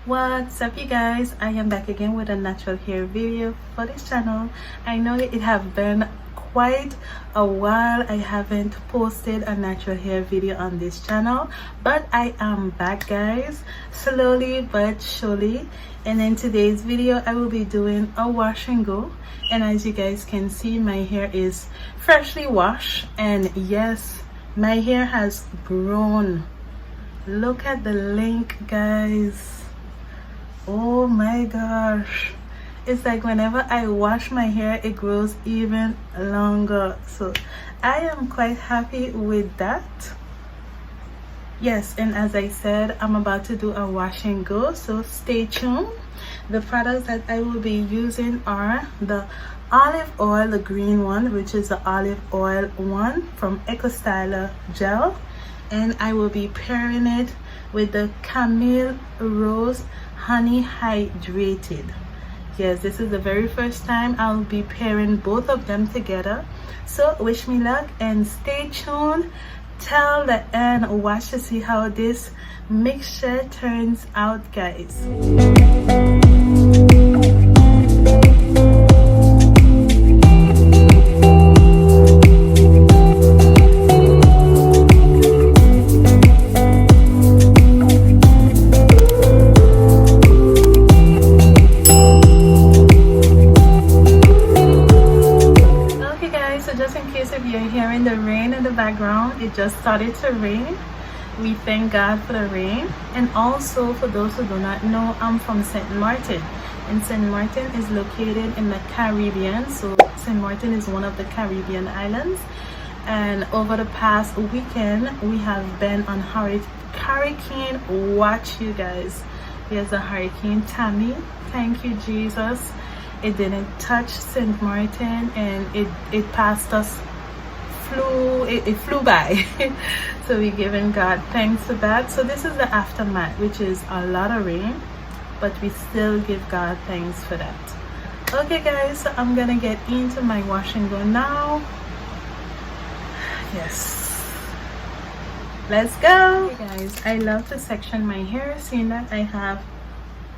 What's up, you guys? I am back again with a natural hair video for this channel. I know it have been quite a while I haven't posted a natural hair video on this channel, but I am back, guys, slowly but surely. And in today's video I will be doing a wash and go, and as you guys can see, my hair is freshly washed, and yes, my hair has grown. Look at the length, guys. Oh my gosh, it's like whenever I wash my hair it grows even longer, so I am quite happy with that. Yes, and as I said, I'm about to do a wash and go, so stay tuned. The products that I will be using are the olive oil, the green one, which is the olive oil one from Eco Styler gel, and I will be pairing it with the Camille Rose Honey Hydrated. Yes, this is the very first time I'll be pairing both of them together, so wish me luck and stay tuned till the end. Watch to see how this mixture turns out, guys. Background, it just started to rain. We thank God for the rain. And also, for those who do not know, I'm from St. Martin, and St. Martin is located in the Caribbean. So St. Martin is one of the Caribbean islands, and over the past weekend we have been on hurricane watch, you guys. There's a Hurricane Tammy. Thank you, Jesus. It didn't touch St. Martin, and it passed us. It flew by. So we're giving God thanks for that. So this is the aftermath, which is a lot of rain, but we still give God thanks for that. Okay, guys, so I'm gonna get into my wash and go now. Yes, let's go. Okay, guys, I love to section my hair, seeing that I have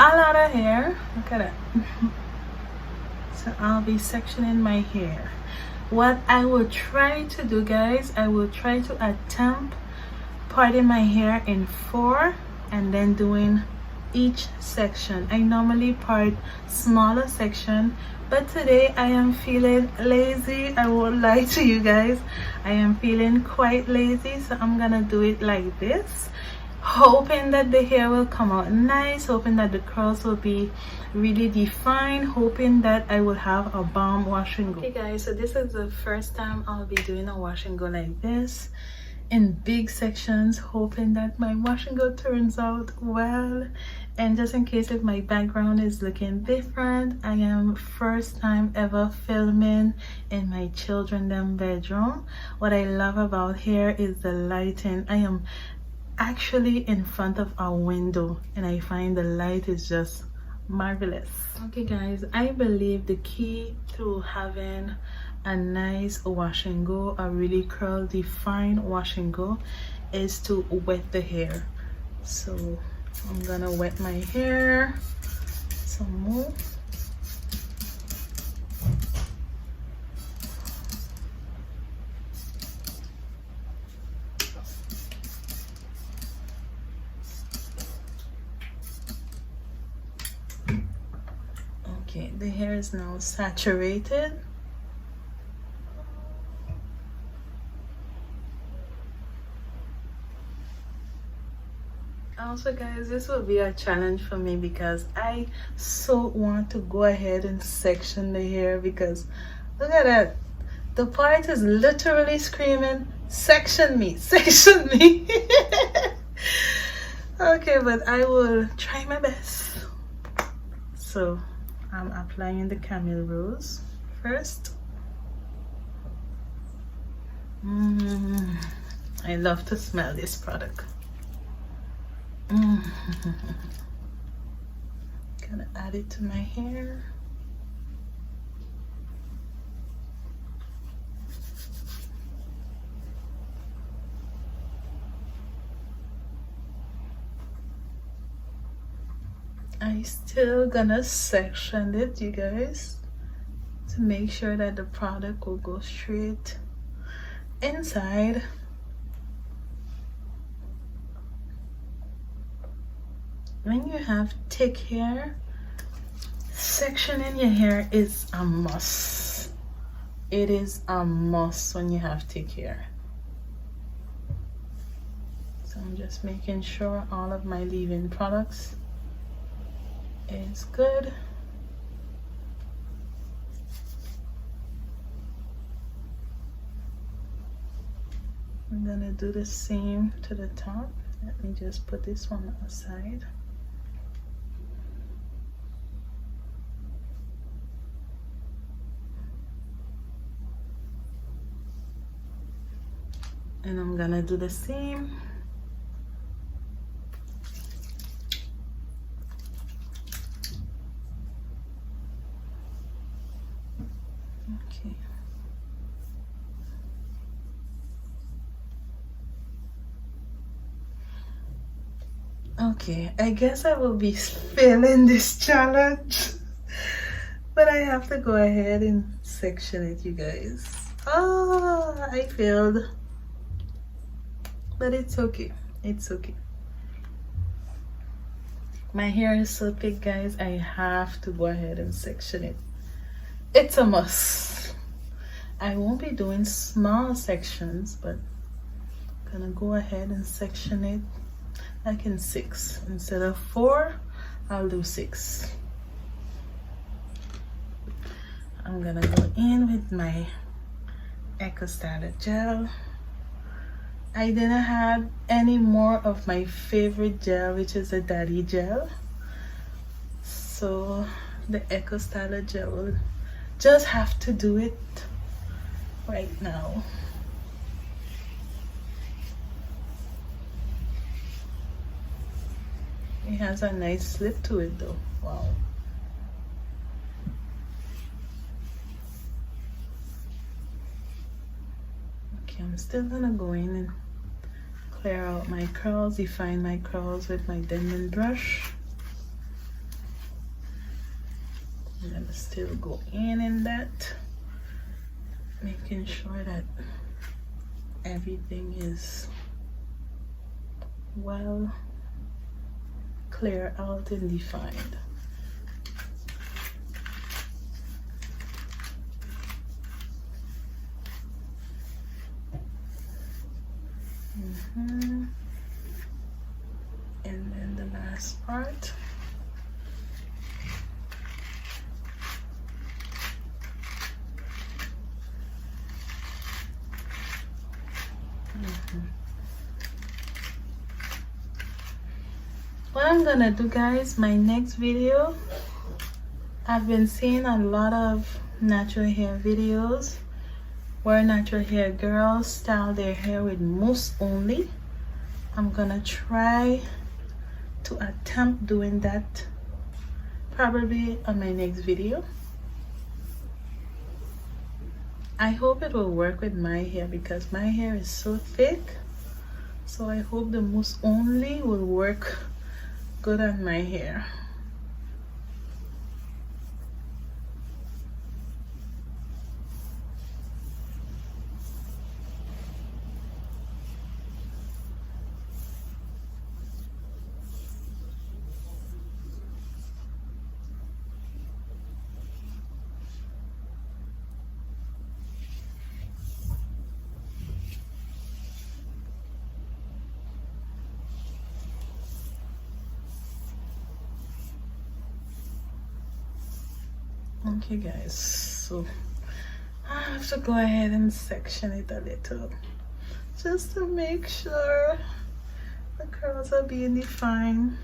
a lot of hair. Look at that. So I'll be sectioning my hair. What I will try to do, guys, I will try to attempt parting my hair in 4 and then doing each section. I normally part smaller section, but today I am feeling lazy. I won't lie to you guys, I am feeling quite lazy, so I'm gonna do it like this, hoping that the hair will come out nice, hoping that the curls will be really defined, hoping that I will have a bomb wash and go. Okay, guys, so this is the first time I'll be doing a wash and go like this in big sections, hoping that my wash and go turns out well. And just in case if my background is looking different, I am first time ever filming in my children's bedroom. What I love about here is the lighting. I am actually in front of a window, and I find the light is just marvelous. Okay, guys, I believe the key to having a nice wash and go, a really curl defined wash and go, is to wet the hair. So I'm gonna wet my hair some more. Okay, the hair is now saturated. Also, guys, this will be a challenge for me because I so want to go ahead and section the hair, because look at that, the part is literally screaming, section me, section me. Okay, but I will try my best. So I'm applying the Camille Rose first. I love to smell this product. Gonna add it to my hair. I still gonna section it, you guys, to make sure that the product will go straight inside. When you have thick hair, sectioning your hair is a must. It is a must when you have thick hair. So I'm just making sure all of my leave-in products is good. I'm gonna do the same to the top. Let me just put this one aside. And I'm gonna do the same. Okay. Okay, I guess I will be failing this challenge, but I have to go ahead and section it, you guys. Oh, I failed. But it's okay. It's okay. My hair is so thick, guys. I have to go ahead and section it. It's a must. I won't be doing small sections, but I'm gonna go ahead and section it like in 6. Instead of 4, I'll do 6. I'm gonna go in with my Eco Styler gel. I didn't have any more of my favorite gel, which is a daddy gel. So the Eco Styler gel will just have to do it right now. It has a nice slip to it though. Wow. Okay, I'm still gonna go in and clear out my curls, define my curls with my Denman brush. I'm gonna still go in that, making sure that everything is well clear out and defined. And then the last part. What I'm gonna do, guys, my next video, I've been seeing a lot of natural hair videos where natural hair girls style their hair with mousse only. I'm gonna try to attempt doing that probably on my next video. I hope it will work with my hair because my hair is so thick, so I hope the mousse only will work good on my hair. Okay guys, so I have to go ahead and section it a little just to make sure the curls are being defined.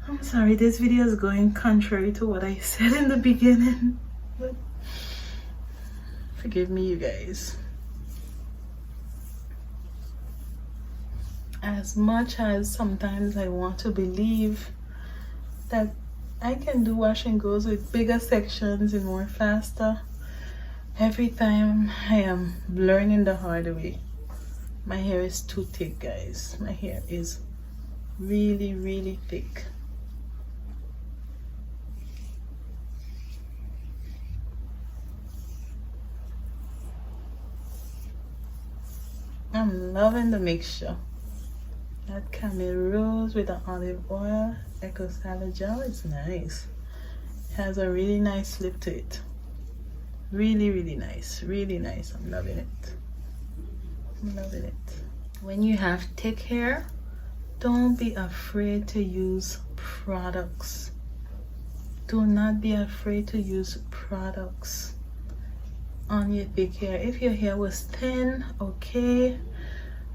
I'm sorry, this video is going contrary to what I said in the beginning, but forgive me, you guys. As much as sometimes I want to believe that I can do wash and goes with bigger sections and more faster, every time I am learning the hard way. My hair is too thick, guys. My hair is really, really thick. I'm loving the mixture. That camile rose with the olive oil, eco salad gel is nice. It has a really nice lip to it. Really, really nice. Really nice. I'm loving it. I'm loving it. When you have thick hair, don't be afraid to use products. Do not be afraid to use products on your thick hair. If your hair was thin, okay,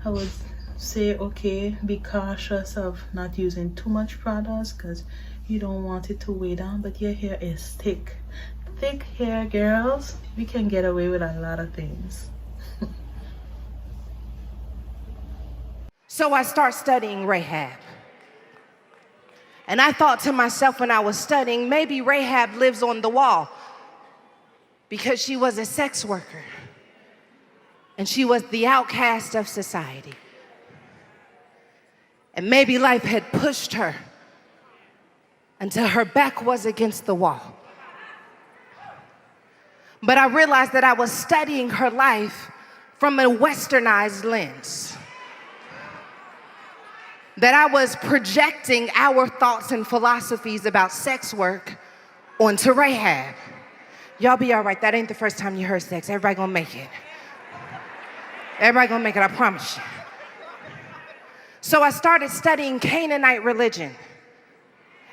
I would say okay, be cautious of not using too much products because you don't want it to weigh down. But your hair is thick. Thick hair, girls, we can get away with a lot of things. So I start studying Rahab. And I thought to myself when I was studying, maybe Rahab lives on the wall because she was a sex worker and she was the outcast of society. And maybe life had pushed her until her back was against the wall. But I realized that I was studying her life from a westernized lens. That I was projecting our thoughts and philosophies about sex work onto Rahab. Y'all be all right. That ain't the first time you heard sex. Everybody gonna make it. Everybody gonna make it, I promise you. So I started studying Canaanite religion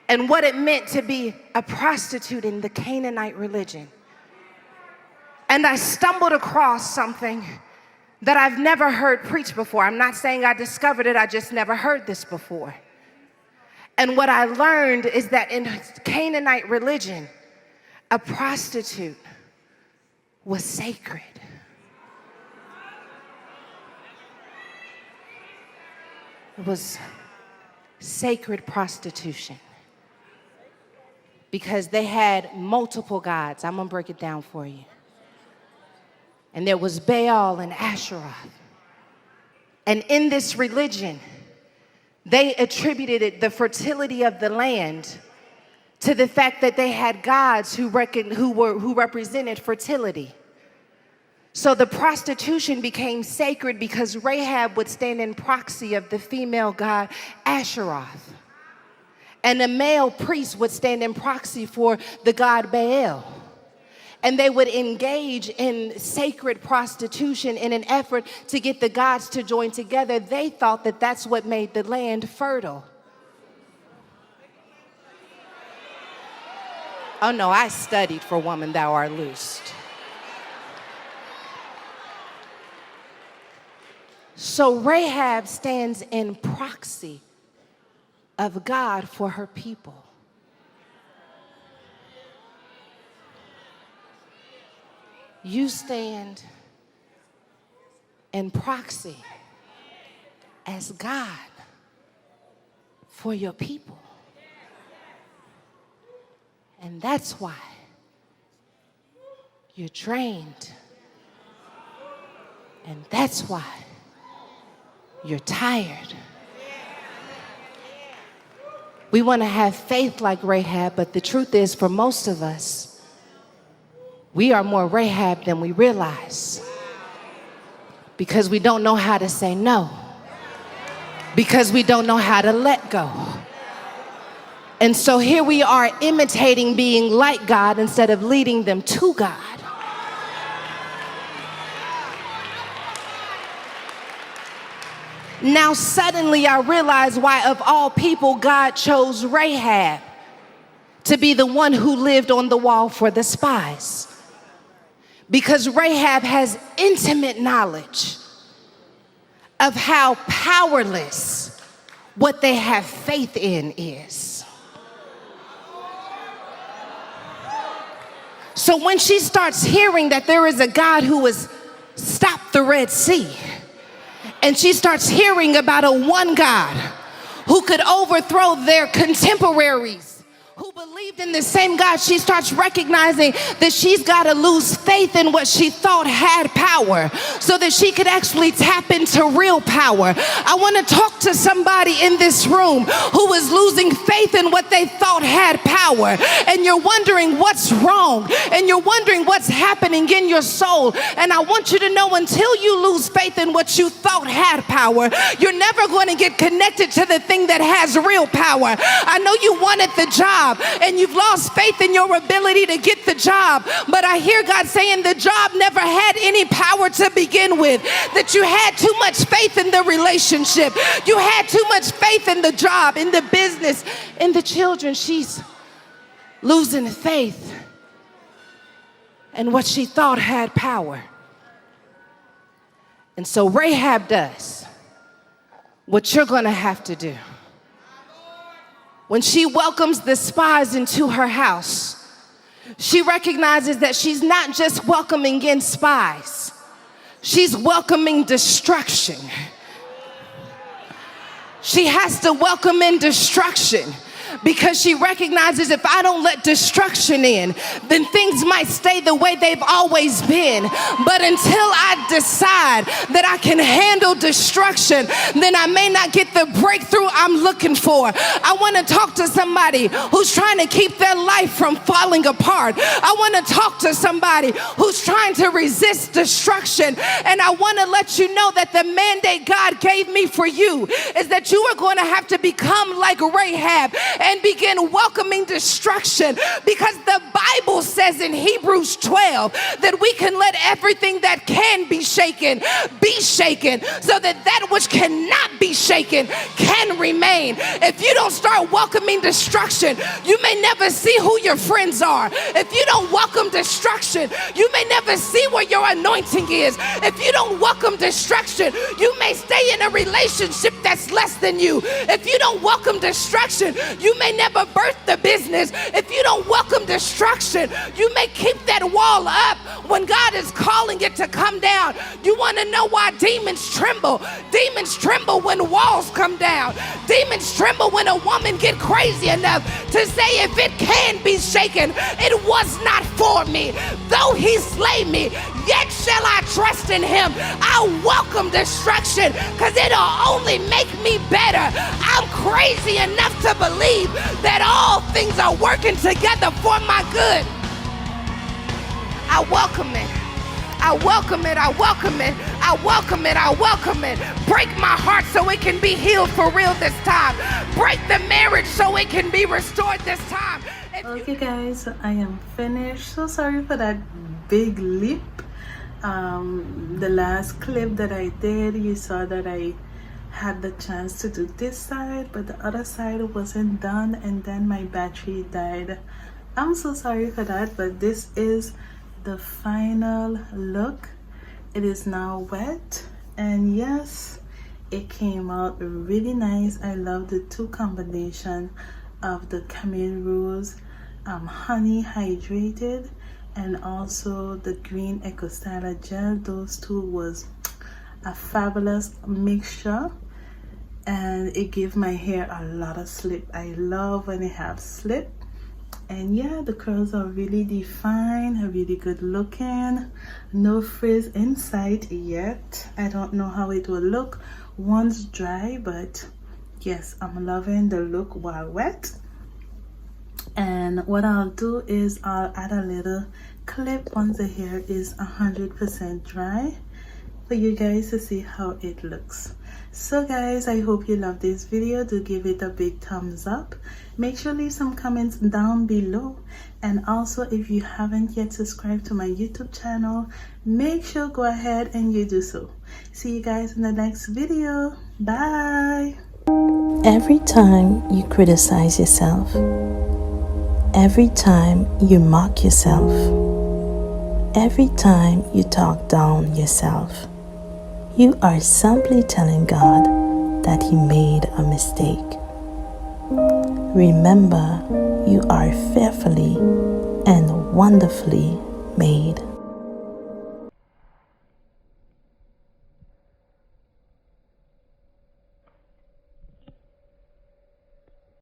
and what it meant to be a prostitute in the Canaanite religion. And I stumbled across something that I've never heard preached before. I'm not saying I discovered it, I just never heard this before. And what I learned is that in Canaanite religion, a prostitute was sacred. It was sacred prostitution because they had multiple gods. I'm gonna break it down for you. And there was Baal and Asherah. And in this religion, they attributed the fertility of the land to the fact that they had gods who represented fertility. So the prostitution became sacred because Rahab would stand in proxy of the female god Asherah. And a male priest would stand in proxy for the god Baal. And they would engage in sacred prostitution in an effort to get the gods to join together. They thought that that's what made the land fertile. Oh no, I studied for Woman Thou Art Loosed. So Rahab stands in proxy of God for her people. You stand in proxy as God for your people. And that's why you're drained. And that's why you're tired. We want to have faith like Rahab, but the truth is, for most of us, we are more Rahab than we realize because we don't know how to say no, because we don't know how to let go. And so here we are imitating being like God instead of leading them to God. Now suddenly I realize why of all people God chose Rahab to be the one who lived on the wall for the spies. Because Rahab has intimate knowledge of how powerless what they have faith in is. So when she starts hearing that there is a God who has stopped the Red Sea, and she starts hearing about a one God who could overthrow their contemporaries who believed in the same God, she starts recognizing that she's got to lose faith in what she thought had power so that she could actually tap into real power. I want to talk to somebody in this room who is losing faith in what they thought had power, and you're wondering what's wrong, and you're wondering what's happening in your soul. And I want you to know, until you lose faith in what you thought had power, you're never going to get connected to the thing that has real power. I know you wanted the job and you've lost faith in your ability to get the job, but I hear God saying the job never had any power to begin with, that you had too much faith in the relationship, you had too much faith in the job, in the business, in the children. She's losing faith in what she thought had power. And so Rahab does what you're going to have to do. When she welcomes the spies into her house, she recognizes that she's not just welcoming in spies, she's welcoming destruction. She has to welcome in destruction, because she recognizes if I don't let destruction in, then things might stay the way they've always been. But until I decide that I can handle destruction, then I may not get the breakthrough I'm looking for. I want to talk to somebody who's trying to keep their life from falling apart. I want to talk to somebody who's trying to resist destruction. And I want to let you know that the mandate God gave me for you is that you are going to have to become like Rahab and begin welcoming destruction, because the Bible says in Hebrews 12 that we can let everything that can be shaken, so that that which cannot be shaken can remain. If you don't start welcoming destruction, you may never see who your friends are. If you don't welcome destruction, you may never see where your anointing is. If you don't welcome destruction, you may stay in a relationship that's less than you. If you don't welcome destruction, you may never birth the business. If you don't welcome destruction, you may keep that wall up when God is calling it to come down. You want to know why demons tremble? Demons tremble when walls come down. Demons tremble when a woman get crazy enough to say, if it can be shaken, it was not for me. Though he slay me, yet shall I trust in him. I welcome destruction because it'll only make me better. I'm crazy enough to believe that all things are working together for my good. I welcome it. I welcome it. I welcome it. I welcome it. I welcome it. Break my heart so it can be healed for real this time. Break the marriage so it can be restored this time. Okay guys, so I am finished. So sorry for that big leap. The last clip that I did, you saw that I had the chance to do this side, but the other side wasn't done, and then my battery died. I'm so sorry for that, but this is the final look. It is now wet, and yes, it came out really nice. I love the two combination of the camile rose, honey hydrated, and also the green Eco Styler gel. Those two was a fabulous mixture, and it gave my hair a lot of slip. I love when it have slip. And yeah, the curls are really defined, really good looking. No frizz in sight yet. I don't know how it will look once dry, but yes, I'm loving the look while wet. And what I'll do is I'll add a little clip once the hair is 100% dry for you guys to see how it looks. So guys, I hope you love this video. Do give it a big thumbs up. Make sure leave some comments down below, and also if you haven't yet subscribed to my YouTube channel, make sure go ahead and you do so. See you guys in the next video. Bye. Every time you criticize yourself, every time you mock yourself, every time you talk down yourself, you are simply telling God that He made a mistake. Remember, you are fearfully and wonderfully made.